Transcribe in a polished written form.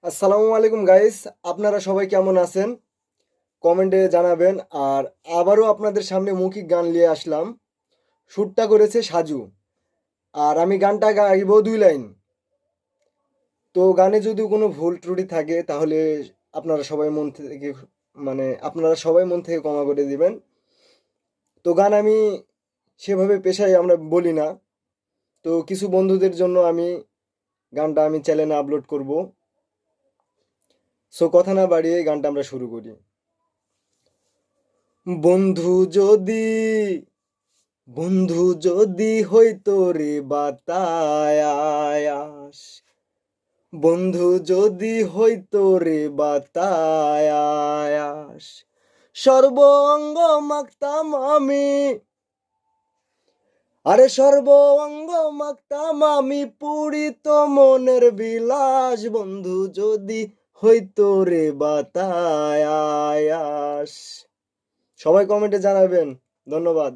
আসসালামু আলাইকুম গাইস, আপনারা সবাই কেমন আছেন কমেন্টে জানাবেন। আর আবারও আপনাদের সামনে মৌখিক গান নিয়ে আসলাম। শ্যুটটা করেছে সাজু, আর আমি গানটা গাইব 2 লাইন। তো গানে যদি কোনো ভুল ত্রুটি থাকে তাহলে আপনারা সবাই মন থেকে আপনারা সবাই মন থেকে ক্ষমা করে দিবেন। তো গান আমি সেভাবে পেশায় আমরা বলি না। তো কিছু বন্ধুদের জন্য আমি গানটা চ্যানেলে আপলোড করব। সো কথা না বাড়িয়ে গানটা আমরা শুরু করি। বন্ধু যদি বন্ধু যদি হইতো রে বাতায়াস, বন্ধু যদি হইতো রে বাতায়াস, সর্ব অঙ্গ মাখতাম আমি, আরে সর্ব অঙ্গ মাখতাম আমি, পুরিত মনের বিলাস, বন্ধু যদি হইতো রে বাতায়াস। সবাই কমেন্টে জানাবেন। ধন্যবাদ।